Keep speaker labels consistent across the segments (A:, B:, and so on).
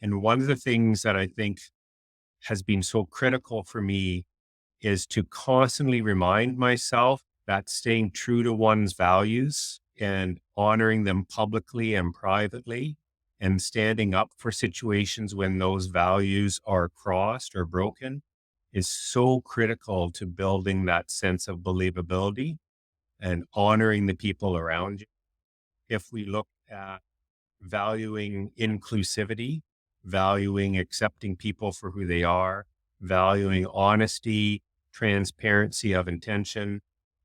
A: And one of the things that I think has been so critical for me is to constantly remind myself that staying true to one's values and honoring them publicly and privately and standing up for situations when those values are crossed or broken is so critical to building that sense of believability and honoring the people around you. If we look at valuing inclusivity, valuing accepting people for who they are, valuing honesty, transparency of intention.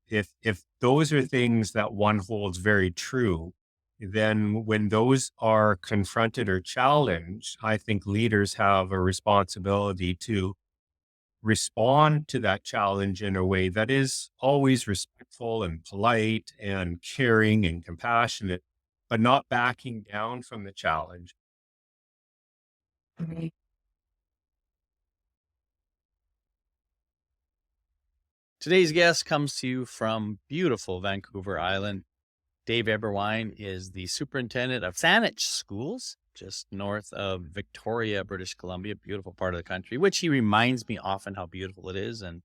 A: If those are things that one holds very true, then when those are confronted or challenged, I think leaders have a responsibility to respond to that challenge in a way that is always respectful and polite and caring and compassionate, but not backing down from the challenge.
B: Mhm. Today's guest comes to you from beautiful Vancouver Island. Dave Eberwein is the superintendent of Saanich Schools, just north of Victoria, British Columbia, beautiful part of the country, which he reminds me often how beautiful it is and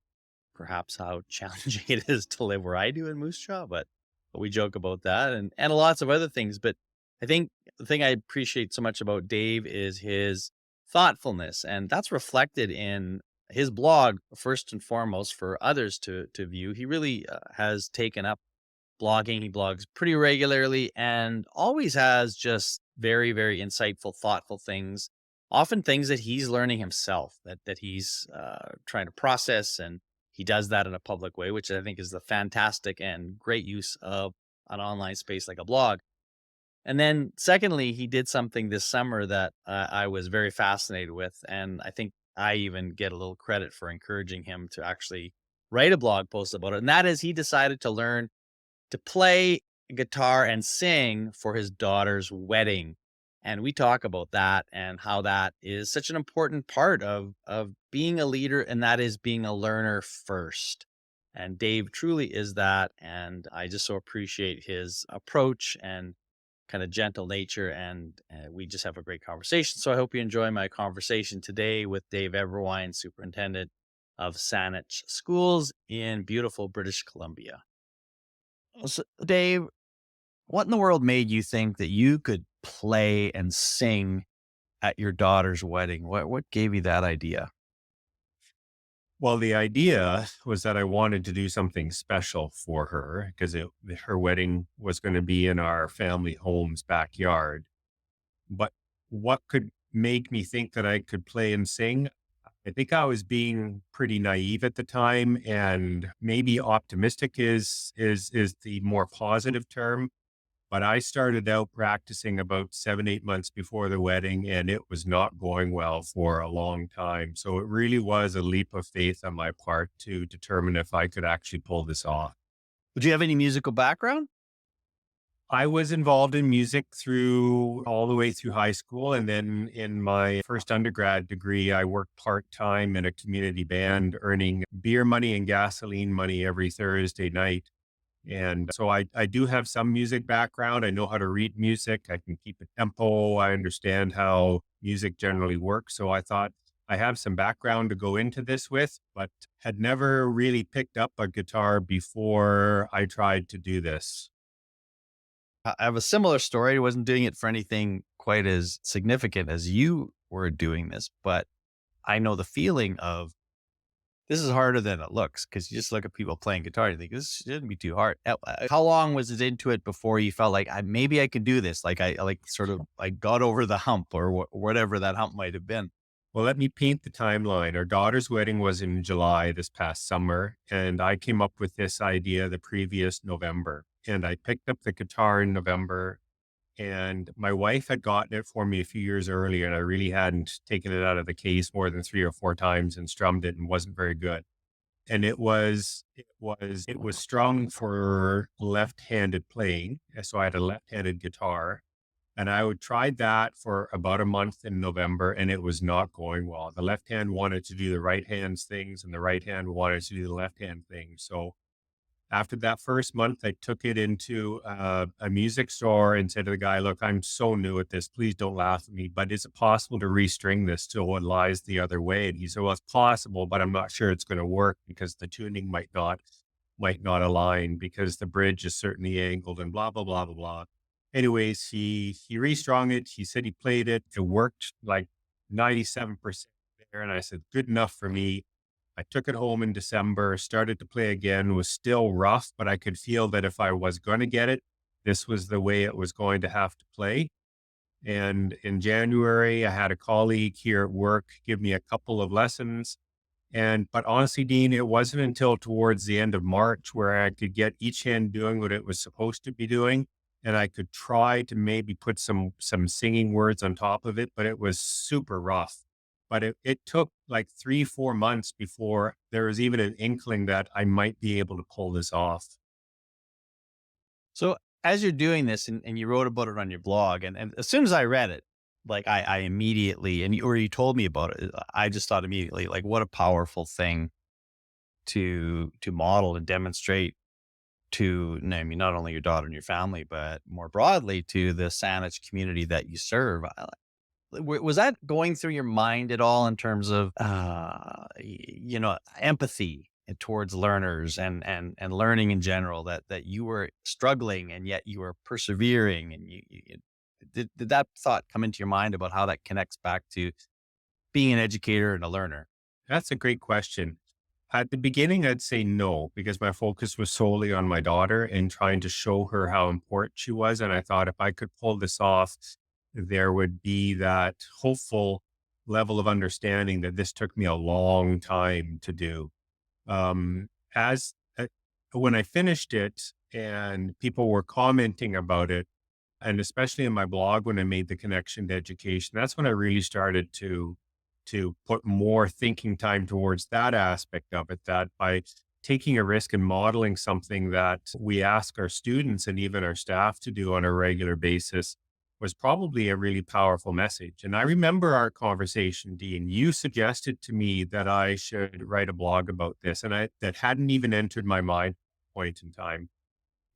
B: perhaps how challenging it is to live where I do in Moose Jaw. But we joke about that and lots of other things. But I think the thing I appreciate so much about Dave is his thoughtfulness, and that's reflected in his blog first and foremost for others to view. He really has taken up blogging. He blogs pretty regularly and always has just very, very insightful, thoughtful things, often things that he's learning himself, that he's trying to process. And he does that in a public way, which I think is the fantastic and great use of an online space like a blog. And then secondly, he did something this summer that I was very fascinated with. And I think I even get a little credit for encouraging him to actually write a blog post about it. And that is he decided to learn to play guitar and sing for his daughter's wedding. And we talk about that and how that is such an important part of being a leader, and that is being a learner first. And Dave truly is that. And I just so appreciate his approach and kind of gentle nature. And we just have a great conversation. So I hope you enjoy my conversation today with Dave Eberwein, Superintendent of Saanich Schools in beautiful British Columbia. So, Dave, what in the world made you think that you could play and sing at your daughter's wedding? What gave you that idea?
A: Well, the idea was that I wanted to do something special for her because her wedding was going to be in our family home's backyard. But what could make me think that I could play and sing? I think I was being pretty naive at the time, and maybe optimistic is the more positive term. But I started out practicing about 7, 8 months before the wedding, and it was not going well for a long time. So it really was a leap of faith on my part to determine if I could actually pull this off.
B: Would you have any musical background?
A: I was involved in music through all the way through high school. And then in my first undergrad degree, I worked part time in a community band, earning beer money and gasoline money every Thursday night. And so I do have some music background. I know how to read music. I can keep a tempo. I understand how music generally works. So I thought I have some background to go into this with, but had never really picked up a guitar before I tried to do this.
B: I have a similar story. I wasn't doing it for anything quite as significant as you were doing this, but I know the feeling of this is harder than it looks because you just look at people playing guitar and you think this shouldn't be too hard. How long was it into it before you felt like maybe I could do this? Like I like sort of I got over the hump or whatever that hump might have been.
A: Well, let me paint the timeline. Our daughter's wedding was in July this past summer, and I came up with this idea the previous November. And I picked up the guitar in November, and my wife had gotten it for me a few years earlier, and I really hadn't taken it out of the case more than 3 or 4 times and strummed it and wasn't very good. And it was strung for left-handed playing. So I had a left-handed guitar, and I would tried that for about a month in November, and it was not going well. The left hand wanted to do the right hand's things, and the right hand wanted to do the left hand things. So After that first month, I took it into a music store and said to the guy, look, I'm so new at this. Please don't laugh at me, but is it possible to restring this so it lies the other way? And he said, well, it's possible, but I'm not sure it's going to work because the tuning might not align because the bridge is certainly angled and blah, blah, blah, blah, blah. Anyways, he restrung it. He said he played it. It worked like 97% there. And I said, good enough for me. I took it home in December, started to play again, was still rough, but I could feel that if I was going to get it, this was the way it was going to have to play. And in January, I had a colleague here at work give me a couple of lessons. But honestly, Dean, it wasn't until towards the end of March where I could get each hand doing what it was supposed to be doing. And I could try to maybe put some singing words on top of it, but it was super rough. But it took like 3, 4 months before there was even an inkling that I might be able to pull this off.
B: So as you're doing this and you wrote about it on your blog, and as soon as I read it, like I immediately, or you told me about it, I just thought immediately, like, what a powerful thing to model and demonstrate to, I mean, not only your daughter and your family, but more broadly to the Saanich community that you serve. Was that going through your mind at all in terms of, empathy towards learners and learning in general, that you were struggling and yet you were persevering, and did that thought come into your mind about how that connects back to being an educator and a learner?
A: That's a great question. At the beginning, I'd say no, because my focus was solely on my daughter and trying to show her how important she was. And I thought if I could pull this off, there would be that hopeful level of understanding that this took me a long time to do. As When I finished it and people were commenting about it, and especially in my blog when I made the connection to education, that's when I really started to put more thinking time towards that aspect of it. That by taking a risk and modeling something that we ask our students and even our staff to do on a regular basis was probably a really powerful message. And I remember our conversation, Dean. You suggested to me that I should write a blog about this, and that hadn't even entered my mind at that point in time.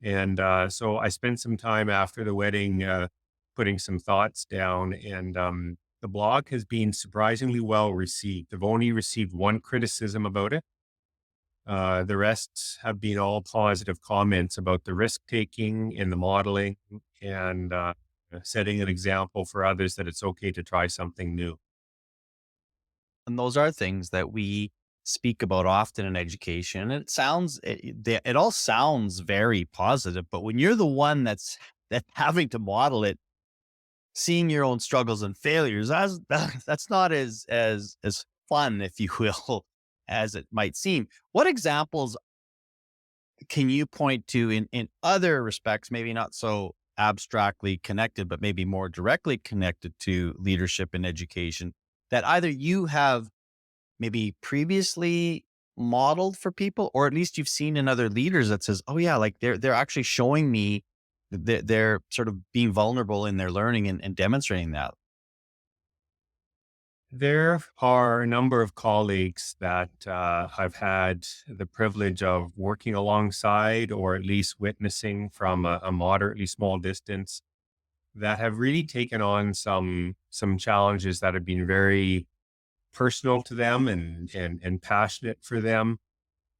A: And so I spent some time after the wedding putting some thoughts down, and the blog has been surprisingly well received. I've only received one criticism about it. The rest have been all positive comments about the risk taking in the modeling and setting an example for others that it's okay to try something new.
B: And those are things that we speak about often in education. And it all sounds very positive, but when you're the one that's having to model it, seeing your own struggles and failures, that's not as fun, if you will, as it might seem. What examples can you point to in other respects, maybe not so abstractly connected, but maybe more directly connected to leadership and education, that either you have maybe previously modeled for people, or at least you've seen in other leaders that says, oh yeah, like they're actually showing me that they're sort of being vulnerable in their learning and demonstrating that?
A: There are a number of colleagues that I've had the privilege of working alongside or at least witnessing from a moderately small distance that have really taken on some challenges that have been very personal to them and passionate for them.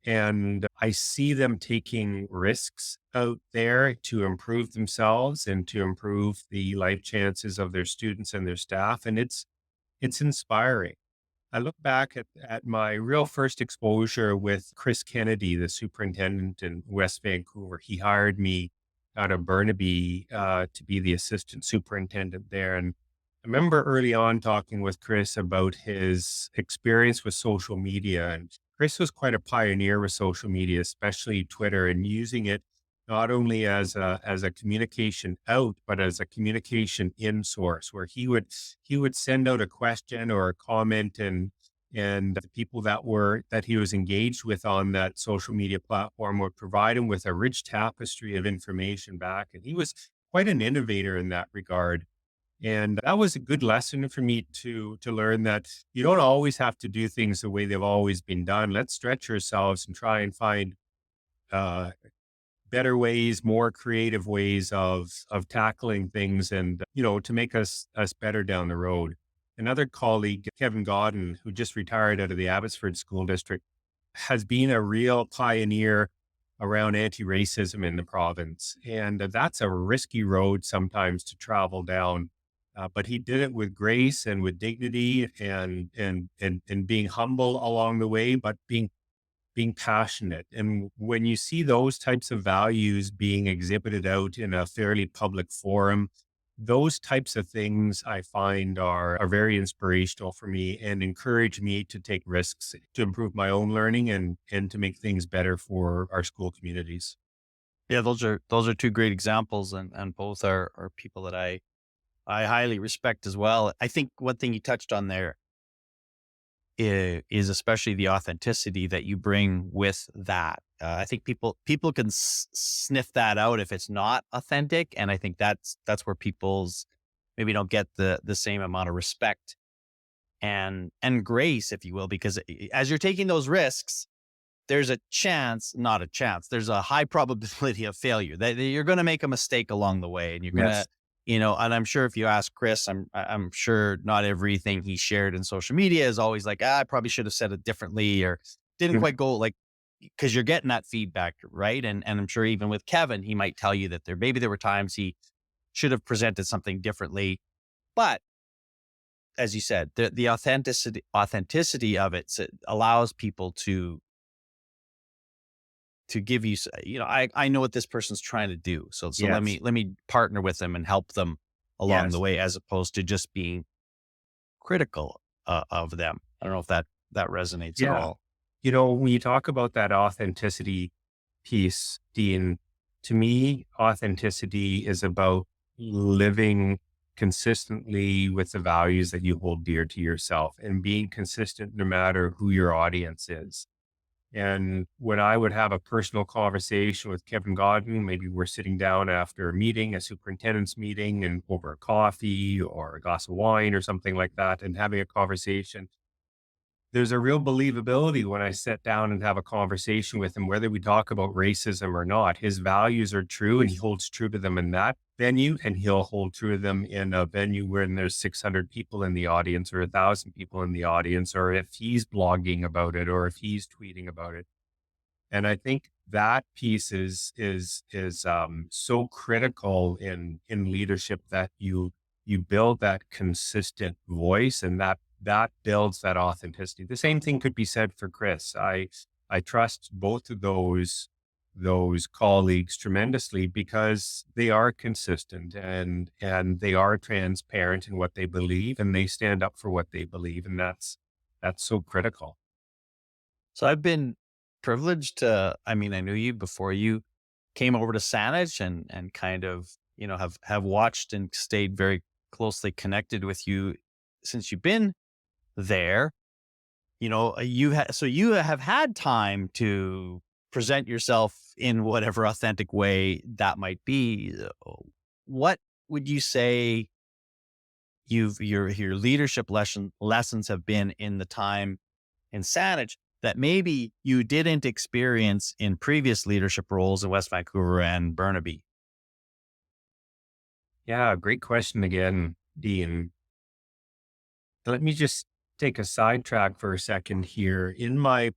A: And I see them taking risks out there to improve themselves and to improve the life chances of their students and their staff. And it's inspiring. I look back at my real first exposure with Chris Kennedy, the superintendent in West Vancouver. He hired me out of Burnaby to be the assistant superintendent there. And I remember early on talking with Chris about his experience with social media. And Chris was quite a pioneer with social media, especially Twitter, and using it not only as a communication out, but as a communication in source, where he would send out a question or a comment, and the people that he was engaged with on that social media platform would provide him with a rich tapestry of information back. And he was quite an innovator in that regard. And that was a good lesson for me to learn that you don't always have to do things the way they've always been done. Let's stretch ourselves and try and find better ways, more creative ways of tackling things, and to make us better down the road. Another colleague, Kevin Godden, who just retired out of the Abbotsford School District, has been a real pioneer around anti-racism in the province, and that's a risky road sometimes to travel down. But he did it with grace and with dignity, and being humble along the way, but being passionate. And when you see those types of values being exhibited out in a fairly public forum, those types of things I find are very inspirational for me and encourage me to take risks to improve my own learning and to make things better for our school communities.
B: Yeah, those are two great examples, and both are people that I highly respect as well. I think one thing you touched on there is especially the authenticity that you bring with that. I think people can sniff that out if it's not authentic, and I think that's where people's maybe don't get the same amount of respect and grace, if you will, because as you're taking those risks, there's a chance, not a chance, there's a high probability of failure. That you're going to make a mistake along the way, and you're going to,
A: Yes.
B: and I'm sure if you ask Chris, I'm sure not everything he shared in social media is always like, I probably should have said it differently or didn't
A: Mhm.
B: quite go like, because you're getting that feedback, right? And I'm sure even with Kevin, he might tell you that there were times he should have presented something differently, but as you said, the authenticity of it allows people to give you, I know what this person's trying to do. So let
A: Yes.
B: me partner with them and help them along the
A: Yes.
B: way, as opposed to just being critical of them. I don't know if that resonates at
A: Yeah.
B: all.
A: When you talk about that authenticity piece, Dean, to me, authenticity is about living consistently with the values that you hold dear to yourself and being consistent no matter who your audience is. And when I would have a personal conversation with Kevin Godden, maybe we're sitting down after a meeting, a superintendent's meeting, and over a coffee or a glass of wine or something like that, and having a conversation, there's a real believability when I sit down and have a conversation with him, whether we talk about racism or not. His values are true and he holds true to them in that venue, and he'll hold true to them in a venue where there's 600 people in the audience or 1,000 people in the audience, or if he's blogging about it or if he's tweeting about it. And I think that piece is so critical in leadership, that you build that consistent voice, and that builds that authenticity. The same thing could be said for Chris. I trust both of those colleagues tremendously because they are consistent and they are transparent in what they believe, and they stand up for what they believe, and that's so critical.
B: So I've been privileged to, I mean, I knew you before you came over to Saanich, and kind of, have watched and stayed very closely connected with you since you've been there. So you have had time to present yourself in whatever authentic way that might be. What would you say your leadership lessons have been in the time in Saanich that maybe you didn't experience in previous leadership roles in West Vancouver and Burnaby?
A: Yeah, great question again, Dean. Let me just take a sidetrack for a second here. In my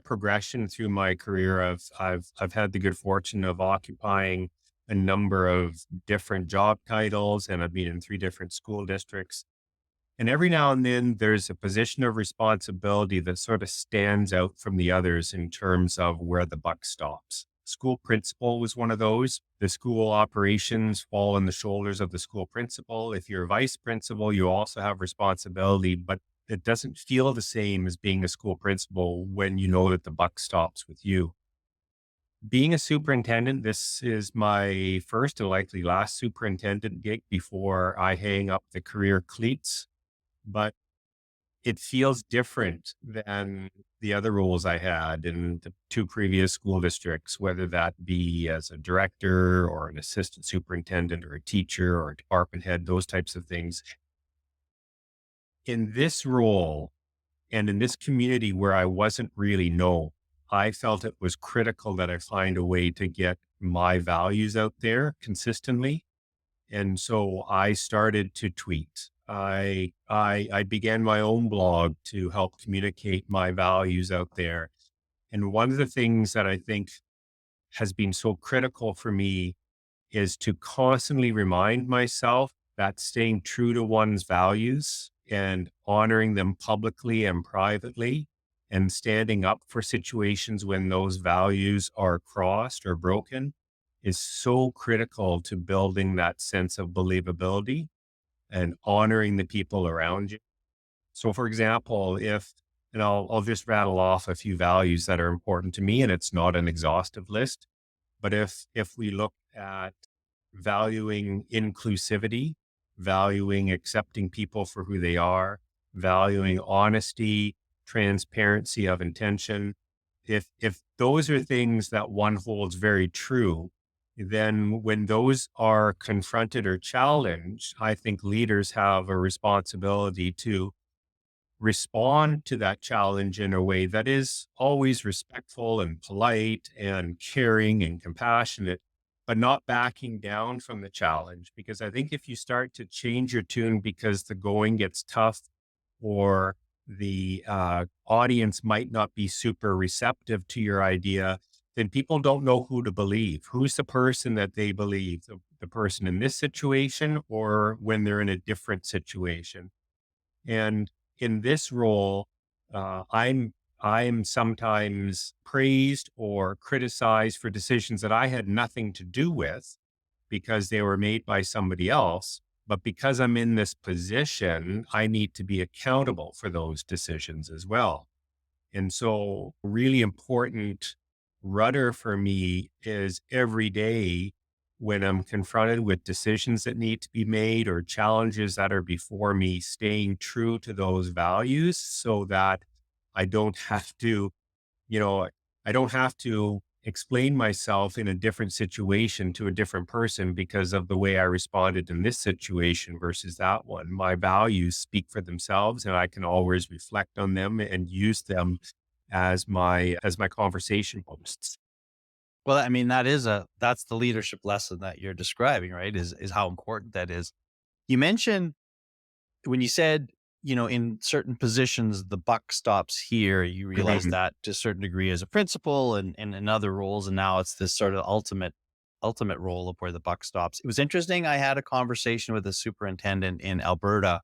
A: progression through my career, I've had the good fortune of occupying a number of different job titles, and I've been in three different school districts. And every now and then, there's a position of responsibility that sort of stands out from the others in terms of where the buck stops. School principal was one of those. The school operations fall on the shoulders of the school principal. If you're a vice principal, you also have responsibility, but it doesn't feel the same as being a school principal when you know that the buck stops with you. Being a superintendent, this is my first and likely last superintendent gig before I hang up the career cleats. But it feels different than the other roles I had in the two previous school districts, whether that be as a director or an assistant superintendent or a teacher or a department head, those types of things. In this role and in this community where I wasn't really known, I felt it was critical that I find a way to get my values out there consistently. And so I started to tweet. I began my own blog to help communicate my values out there. And one of the things that I think has been so critical for me is to constantly remind myself that staying true to one's values and honoring them publicly and privately and standing up for situations when those values are crossed or broken is so critical to building that sense of believability and honoring the people around you. So, for example, and I'll just rattle off a few values that are important to me, and it's not an exhaustive list, but if we look at valuing inclusivity, valuing accepting people for who they are, valuing honesty, transparency of intention. If those are things that one holds very true, then when those are confronted or challenged, I think leaders have a responsibility to respond to that challenge in a way that is always respectful and polite and caring and compassionate, but not backing down from the challenge. Because I think if you start to change your tune because the going gets tough or the audience might not be super receptive to your idea, then people don't know who to believe. Who's the person that they believe? The person in this situation or when they're in a different situation? And in this role, I'm sometimes praised or criticized for decisions that I had nothing to do with because they were made by somebody else. But because I'm in this position, I need to be accountable for those decisions as well. And so, really important rudder for me is every day when I'm confronted with decisions that need to be made or challenges that are before me, staying true to those values so that I don't have to, you know, I don't have to explain myself in a different situation to a different person because of the way I responded in this situation versus that one. My values speak for themselves and I can always reflect on them and use them as my conversation hosts.
B: Well, I mean, that's the leadership lesson that you're describing, right? Is how important that is. You mentioned when you said, in certain positions, the buck stops here. You realize
A: Mhm.
B: that to a certain degree as a principal and in other roles. And now it's this sort of ultimate role of where the buck stops. It was interesting. I had a conversation with a superintendent in Alberta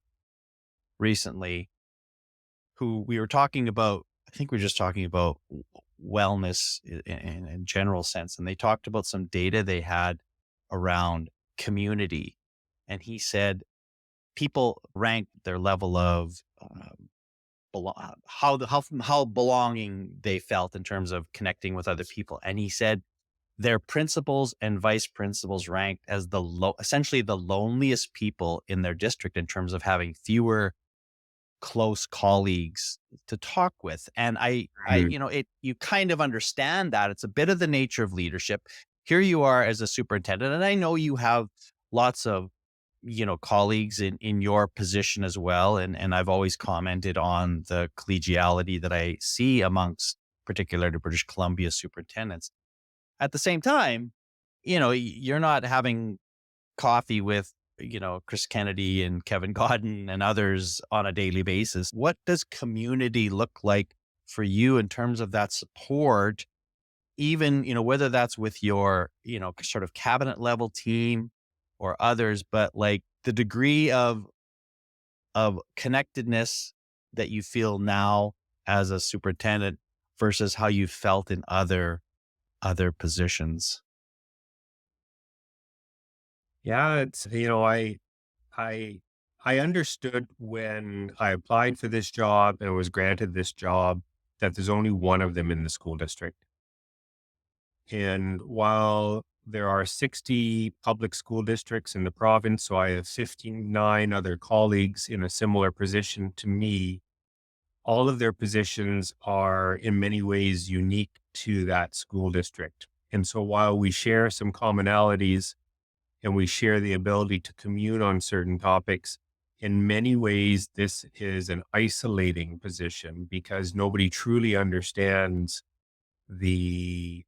B: recently who we were talking about. I think we are just talking about wellness in general sense. And they talked about some data they had around community. And he said people rank their level of how belonging they felt in terms of connecting with other people. And he said their principals and vice principals ranked as essentially the loneliest people in their district in terms of having fewer close colleagues to talk with. And
A: Mhm.
B: you kind of understand that it's a bit of the nature of leadership. Here you are as a superintendent, and I know you have lots of, colleagues in your position as well. And I've always commented on the collegiality that I see amongst particularly British Columbia superintendents. At the same time, you're not having coffee with, Chris Kennedy and Kevin Godden and others on a daily basis. What does community look like for you in terms of that support, even, whether that's with your, sort of cabinet level team or others, but like the degree of connectedness that you feel now as a superintendent versus how you felt in other positions?
A: Yeah, I I understood when I applied for this job and was granted this job that there's only one of them in the school district. And while there are 60 public school districts in the province, so I have 59 other colleagues in a similar position to me, all of their positions are in many ways unique to that school district. And so while we share some commonalities and we share the ability to commune on certain topics, in many ways, this is an isolating position because nobody truly understands the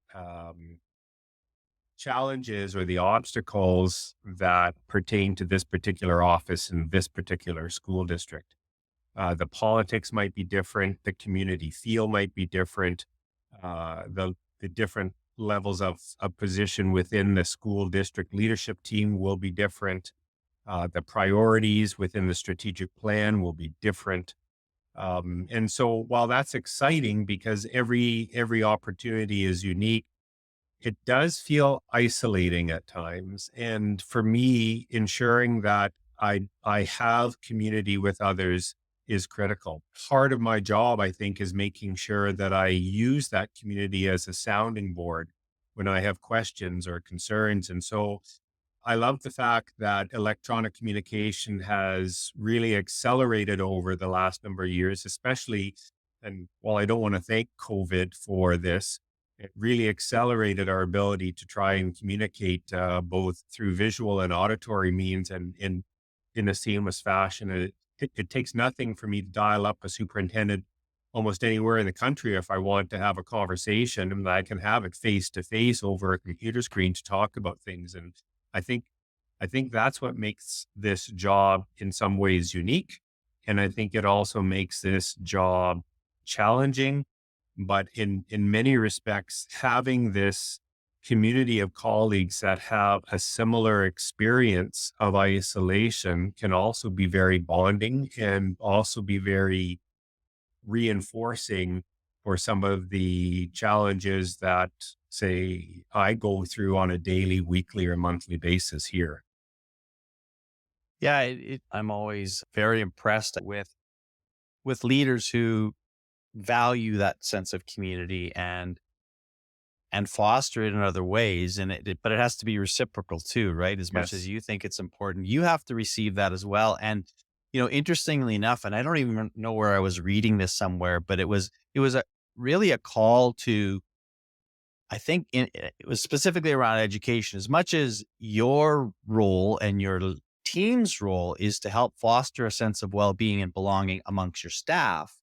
A: challenges or the obstacles that pertain to this particular office in this particular school district. The politics might be different, the community feel might be different, the different levels of position within the school district leadership team will be different. The priorities within the strategic plan will be different. And so while that's exciting because every opportunity is unique, it does feel isolating at times. And for me, ensuring that I have community with others is critical. Part of my job, I think, is making sure that I use that community as a sounding board when I have questions or concerns. And so I love the fact that electronic communication has really accelerated over the last number of years, especially. And while I don't want to thank COVID for this, it really accelerated our ability to try and communicate both through visual and auditory means and in a seamless fashion. It takes nothing for me to dial up a superintendent almost anywhere in the country if I want to have a conversation, and I can have it face to face over a computer screen to talk about things. And I think I think that's what makes this job in some ways unique. And I think it also makes this job challenging. But in many respects, having this community of colleagues that have a similar experience of isolation can also be very bonding and also be very reinforcing for some of the challenges that, say, I go through on a daily, weekly, or monthly basis here.
B: Yeah, I'm always very impressed with leaders who value that sense of community and foster it in other ways. And but it has to be reciprocal too, right? As much as
A: Yes.
B: you think it's important, you have to receive that as well. And interestingly enough, and I don't even know where I was reading this somewhere, but it was really a call to, I think it was specifically around education. As much as your role and your team's role is to help foster a sense of well-being and belonging amongst your staff,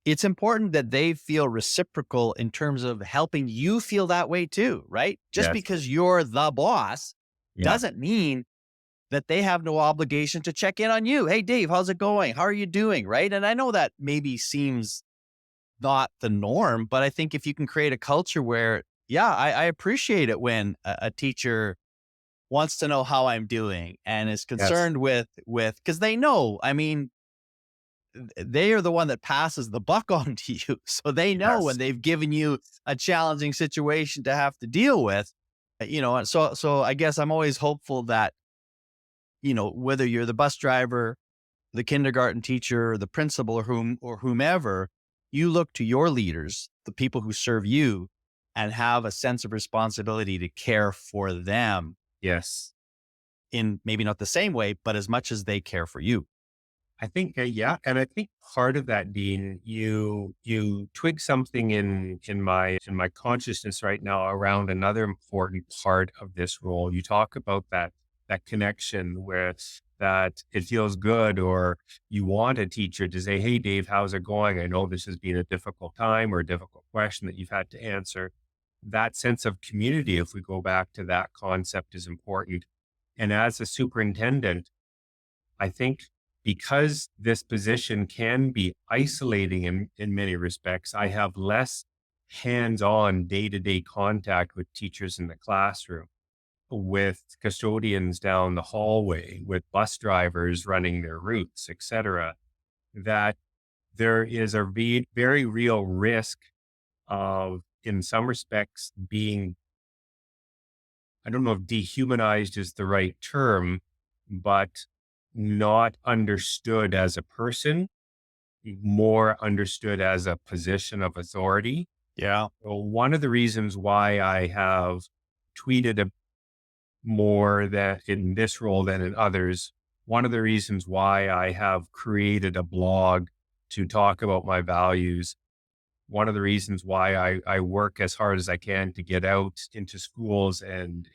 B: it's important that they feel reciprocal in terms of helping you feel that way too, right? Just
A: Yes.
B: because you're the boss
A: Yeah.
B: doesn't mean that they have no obligation to check in on you. Hey, Dave, how's it going? How are you doing? Right. And I know that maybe seems not the norm, but I think if you can create a culture where, yeah, I appreciate it when a teacher wants to know how I'm doing and is
A: Yes.
B: concerned because they know, I mean, they are the one that passes the buck on to you. So they know when
A: Yes.
B: they've given you a challenging situation to have to deal with, and so I guess I'm always hopeful that, whether you're the bus driver, the kindergarten teacher, the principal, or whomever, you look to your leaders, the people who serve you, and have a sense of responsibility to care for them
A: Yes.
B: in maybe not the same way, but as much as they care for you.
A: I think, yeah, and I think part of that, Dean, you twig something in my consciousness right now around another important part of this role. You talk about that connection where that it feels good, or you want a teacher to say, "Hey, Dave, how's it going? I know this has been a difficult time or a difficult question that you've had to answer." That sense of community, if we go back to that concept, is important. And as a superintendent, I think because this position can be isolating in many respects, I have less hands on day to day contact with teachers in the classroom, with custodians down the hallway, with bus drivers running their routes, et cetera, that there is a very real risk of, in some respects, being, I don't know if dehumanized is the right term, but not understood as a person, more understood as a position of authority.
B: Yeah.
A: So one of the reasons why I have tweeted more that in this role than in others, one of the reasons why I have created a blog to talk about my values, one of the reasons why I work as hard as I can to get out into schools and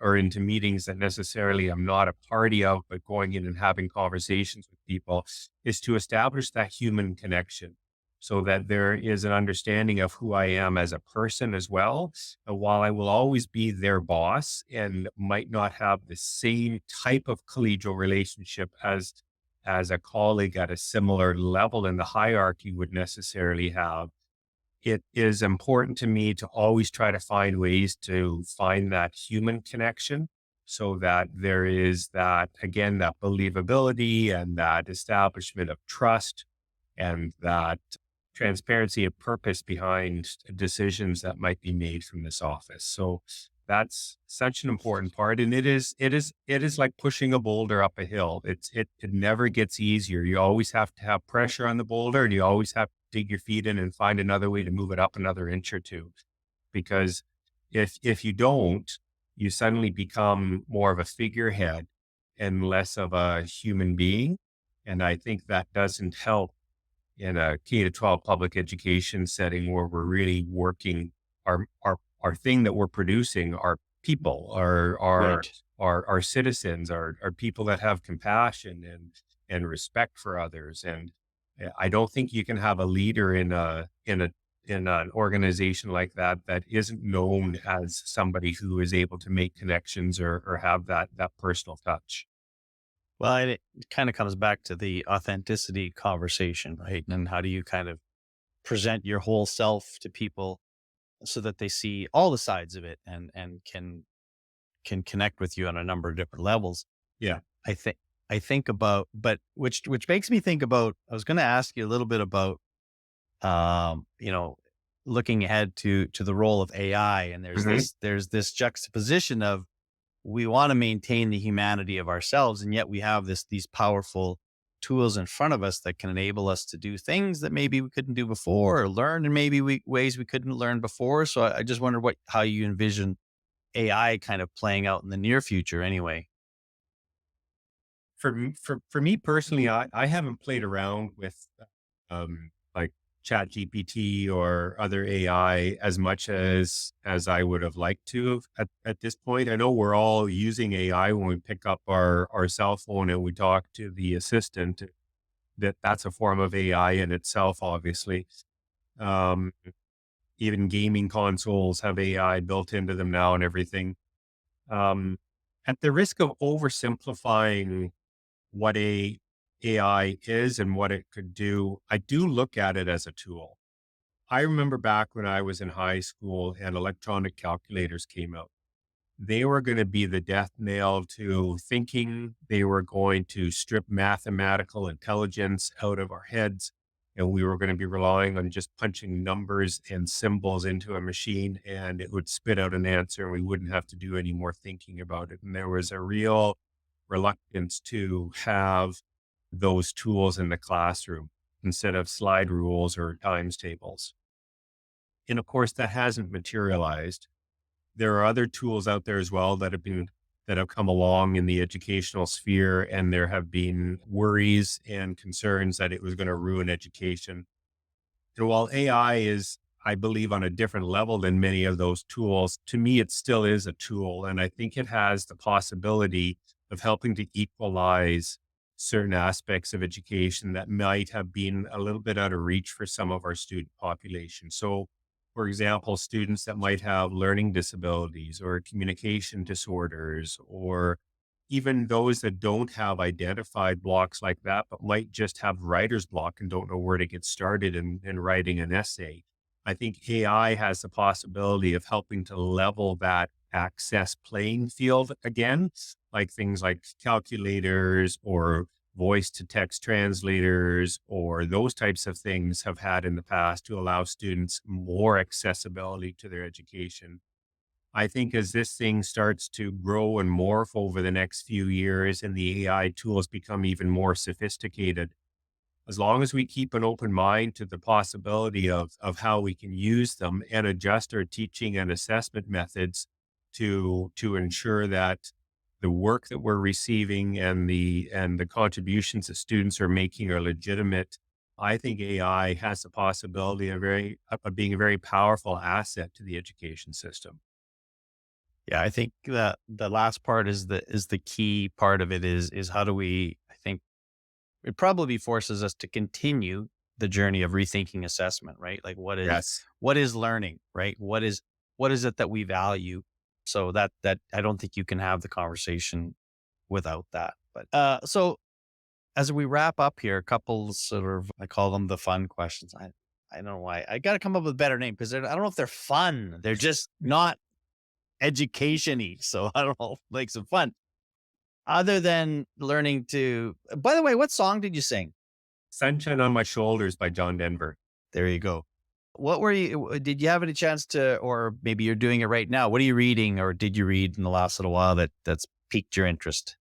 A: or into meetings that necessarily I'm not a party of, but going in and having conversations with people, is to establish that human connection so that there is an understanding of who I am as a person as well. And while I will always be their boss and might not have the same type of collegial relationship as a colleague at a similar level in the hierarchy would necessarily have, it is important to me to always try to find ways to find that human connection so that there is that, again, that believability and that establishment of trust and that transparency of purpose behind decisions that might be made from this office. So that's such an important part. And it is like pushing a boulder up a hill. It never gets easier. You always have to have pressure on the boulder and you always have to dig your feet in and find another way to move it up another inch or two. Because if you don't, you suddenly become more of a figurehead and less of a human being. And I think that doesn't help in a K to 12 public education setting where we're really working our thing that we're producing are people,
B: Right.
A: our citizens, are people that have compassion and respect for others. And I don't think you can have a leader in an organization like that that isn't known as somebody who is able to make connections or have that personal touch.
B: Well, and it kind of comes back to the authenticity conversation, right? And how do you kind of present your whole self to people so that they see all the sides of it and can connect with you on a number of different levels.
A: Yeah.
B: I think I think about, but which makes me think about. I was going to ask you a little bit about, you know, looking ahead to the role of AI, and
A: Mhm.
B: there's this juxtaposition of we want to maintain the humanity of ourselves, and yet we have these powerful tools in front of us that can enable us to do things that maybe we couldn't do before, or learn in maybe ways we couldn't learn before. So I just wonder how you envision AI kind of playing out in the near future, anyway.
A: For me personally, I haven't played around with like Chat GPT or other AI as much as I would have liked to have at this point. I know we're all using AI when we pick up our cell phone and we talk to the assistant. That's a form of AI in itself, obviously. Um, Even gaming consoles have AI built into them now and everything. Um, at the risk of oversimplifying what AI is and what it could do, I do look at it as a tool. I remember back when I was in high school and electronic calculators came out. They were going to be the death nail to thinking. They were going to strip mathematical intelligence out of our heads. And we were going to be relying on just punching numbers and symbols into a machine and it would spit out an answer and we wouldn't have to do any more thinking about it. And there was a real reluctance to have those tools in the classroom instead of slide rules or times tables. And of course, that hasn't materialized. There are other tools out there as well that have come along in the educational sphere, and there have been worries and concerns that it was going to ruin education. And while AI is, I believe, on a different level than many of those tools, to me, it still is a tool. And I think it has the possibility of helping to equalize certain aspects of education that might have been a little bit out of reach for some of our student population. So, for example, students that might have learning disabilities or communication disorders, or even those that don't have identified blocks like that, but might just have writer's block and don't know where to get started in writing an essay. I think AI has the possibility of helping to level that access playing field again, like things like calculators or voice to text translators or those types of things have had in the past to allow students more accessibility to their education. I think as this thing starts to grow and morph over the next few years and the AI tools become even more sophisticated, as long as we keep an open mind to the possibility of how we can use them and adjust our teaching and assessment methods to ensure that the work that we're receiving and the contributions that students are making are legitimate, I think AI has the possibility of being a very powerful asset to the education system.
B: Yeah, I think that the last part is the key part of it is how do we, I think it probably forces us to continue the journey of rethinking assessment, right? Like
A: Yes.
B: what is learning, right? What is it that we value? So that I don't think you can have the conversation without that. But so as we wrap up here, a couple sort of, I call them the fun questions. I don't know why. I got to come up with a better name because I don't know if they're fun. They're just not education-y. So I don't know, like some fun. Other than learning to, by the way, what song did you sing?
A: Sunshine on My Shoulders by John Denver.
B: There you go. What were you, did you have any chance to, or maybe you're doing it right now? What are you reading or did you read in the last little while that's piqued your interest?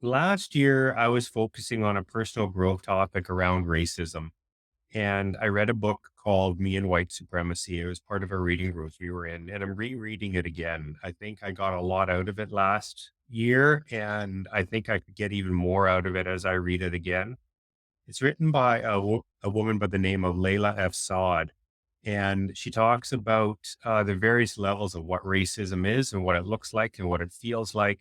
A: Last year, I was focusing on a personal growth topic around racism. And I read a book called Me and White Supremacy. It was part of a reading group we were in, and I'm rereading it again. I think I got a lot out of it last year, and I think I could get even more out of it as I read it again. It's written by a woman by the name of Layla F. Saad, and she talks about the various levels of what racism is and what it looks like and what it feels like,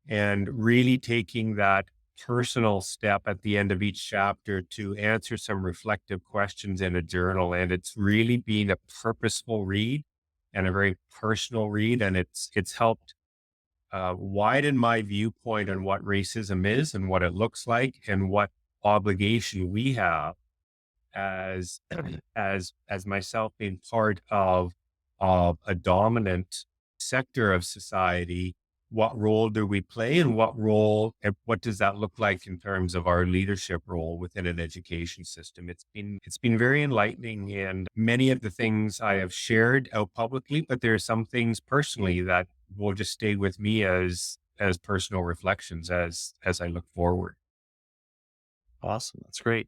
A: and really taking that personal step at the end of each chapter to answer some reflective questions in a journal. And it's really been a purposeful read and a very personal read. And it's helped widen my viewpoint on what racism is and what it looks like and what obligation we have as as myself being part of a dominant sector of society. What role do we play, and what does that look like in terms of our leadership role within an education system? It's been very enlightening, and many of the things I have shared out publicly, but there are some things personally that will just stay with me as personal reflections as I look forward.
B: Awesome. That's great.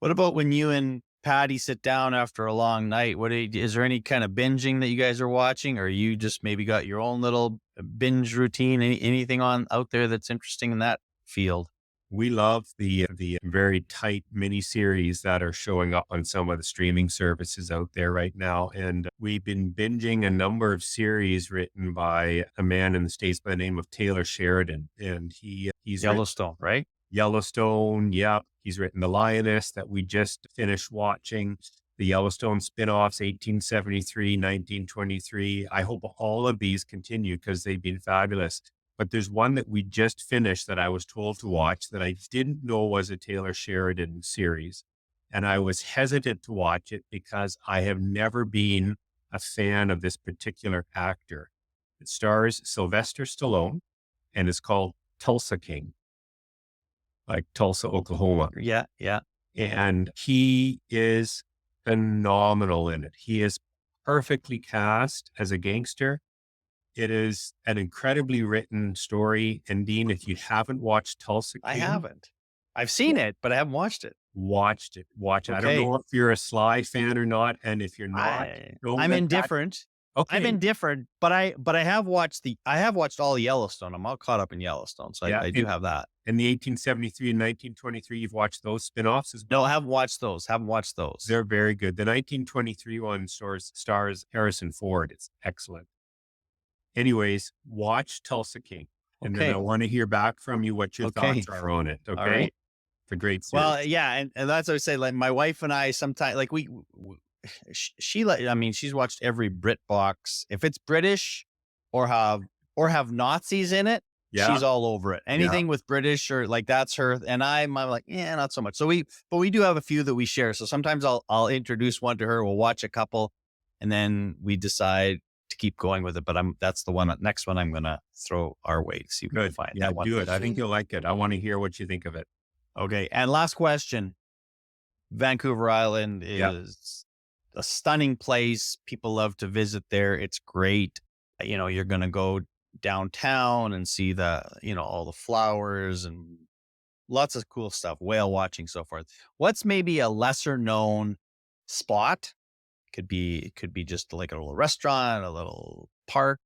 B: What about when you and Patty sit down after a long night? Is there any kind of binging that you guys are watching, or you just maybe got your own little binge routine? Anything on out there that's interesting in that field?
A: We love the very tight mini series that are showing up on some of the streaming services out there right now. And we've been binging a number of series written by a man in the States by the name of Taylor Sheridan. And he's written
B: Yellowstone, right?
A: Yellowstone. Yep. He's written The Lioness that we just finished watching. The Yellowstone spinoffs, 1873, 1923. I hope all of these continue because they've been fabulous. But there's one that we just finished that I was told to watch that I didn't know was a Taylor Sheridan series. And I was hesitant to watch it because I have never been a fan of this particular actor. It stars Sylvester Stallone and it's called Tulsa King, like Tulsa, Oklahoma.
B: Yeah, yeah.
A: And he is phenomenal in it. He is perfectly cast as a gangster. It is an incredibly written story. And Dean, if you haven't watched Tulsa
B: I
A: King,
B: haven't. I've seen it, but I haven't watched it.
A: watched it. Watch it. I don't
B: Okay.
A: know if you're a Sly fan or not. And if you're not, don't
B: I'm
A: let that-
B: indifferent. I'm
A: Okay.
B: indifferent, but I have watched all Yellowstone. I'm all caught up in Yellowstone, so
A: Yeah,
B: I do have that.
A: In the 1873 and 1923, you've watched those spinoffs as well.
B: No, I haven't watched those. Haven't watched those.
A: They're very good. The 1923 one stars Harrison Ford. It's excellent. Anyways, watch Tulsa King. And then I
B: Okay.
A: want to hear back from you what your
B: Okay.
A: thoughts are on it. Okay.
B: All right.
A: It's a great series.
B: Well, yeah, and that's what I say. Like my wife and I sometimes, like she like, I mean, she's watched every Brit box. If it's British or have Nazis in it,
A: Yeah.
B: she's all over it. Anything with British or like that's her. And I'm like, yeah, not so much. So but we do have a few that we share. So sometimes I'll introduce one to her. We'll watch a couple, and then we decide to keep going with it. But that's the next one I'm gonna throw our way to see if we can
A: Good.
B: find
A: Yeah,
B: that one.
A: do it. I think you'll like it. I want to hear what you think of it.
B: Okay. And last question. Vancouver Island
A: Yeah.
B: is a stunning place. People love to visit there. It's great. You're going to go downtown and see all the flowers and lots of cool stuff, whale watching, so forth. What's maybe a lesser known spot? It could be just like a little restaurant, a little park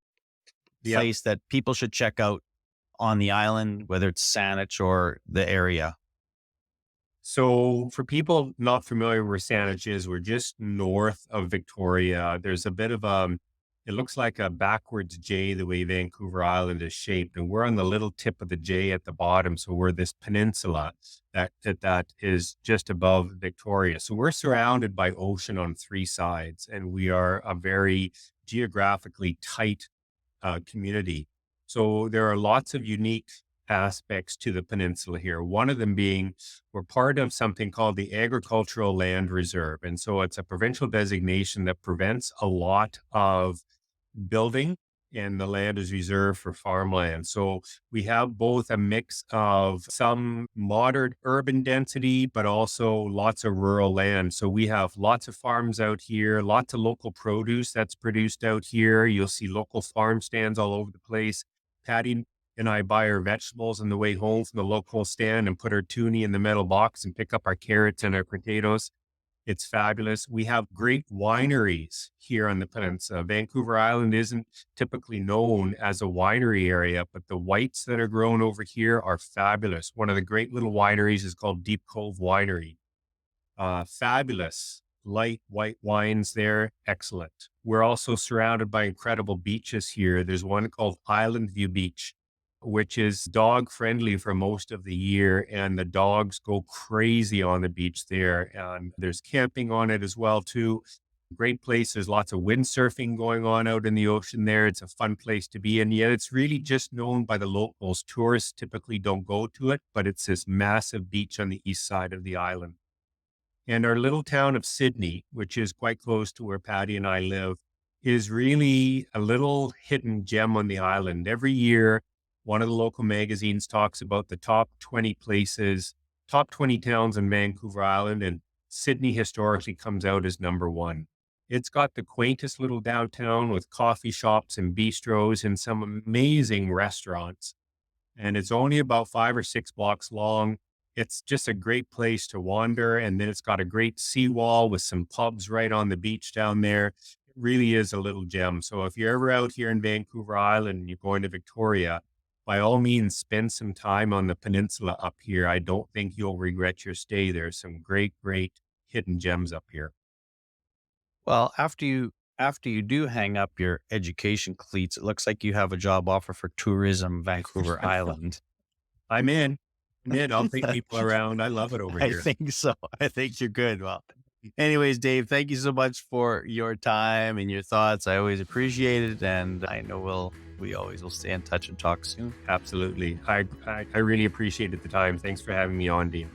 A: Yeah.
B: place that people should check out on the island, whether it's Saanich or the area.
A: So for people not familiar where Saanich is, we're just north of Victoria. There's a bit of It looks like a backwards J the way Vancouver Island is shaped, and we're on the little tip of the J at the bottom. So we're this peninsula that is just above Victoria. So we're surrounded by ocean on three sides, and we are a very geographically tight community. So there are lots of unique aspects to the peninsula here. One of them being we're part of something called the Agricultural Land Reserve. And so it's a provincial designation that prevents a lot of building, and the land is reserved for farmland. So we have both a mix of some moderate urban density, but also lots of rural land. So we have lots of farms out here, lots of local produce that's produced out here. You'll see local farm stands all over the place. Patty and I buy our vegetables on the way home from the local stand and put our toonie in the metal box and pick up our carrots and our potatoes. It's fabulous. We have great wineries here on the peninsula. Vancouver Island isn't typically known as a winery area, but the whites that are grown over here are fabulous. One of the great little wineries is called Deep Cove Winery. Fabulous light white wines there. Excellent. We're also surrounded by incredible beaches here. There's one called Island View Beach, which is dog friendly for most of the year. And the dogs go crazy on the beach there. And there's camping on it as well, too. Great place. There's lots of windsurfing going on out in the ocean there. It's a fun place to be. And yet it's really just known by the locals. Tourists typically don't go to it, but it's this massive beach on the east side of the island. And our little town of Sydney, which is quite close to where Patty and I live, is really a little hidden gem on the island. Every year, one of the local magazines talks about the top 20 places, top 20 towns in Vancouver Island, and Sydney historically comes out as number one. It's got the quaintest little downtown with coffee shops and bistros and some amazing restaurants. And it's only about 5 or 6 blocks long. It's just a great place to wander. And then it's got a great seawall with some pubs right on the beach down there. It really is a little gem. So if you're ever out here in Vancouver Island and you're going to Victoria, by all means, spend some time on the peninsula up here. I don't think you'll regret your stay. There's some great, great hidden gems up here.
B: Well, after you do hang up your education cleats, it looks like you have a job offer for Tourism Vancouver Island.
A: I'm in. I'm in. I'll take people around. I love it over
B: I
A: here.
B: think so. I think you're good. Well, anyways, Dave, thank you so much for your time and your thoughts. I always appreciate it, and I know we always will stay in touch and talk soon.
A: Absolutely. I really appreciated the time. Thanks for having me on, Dean.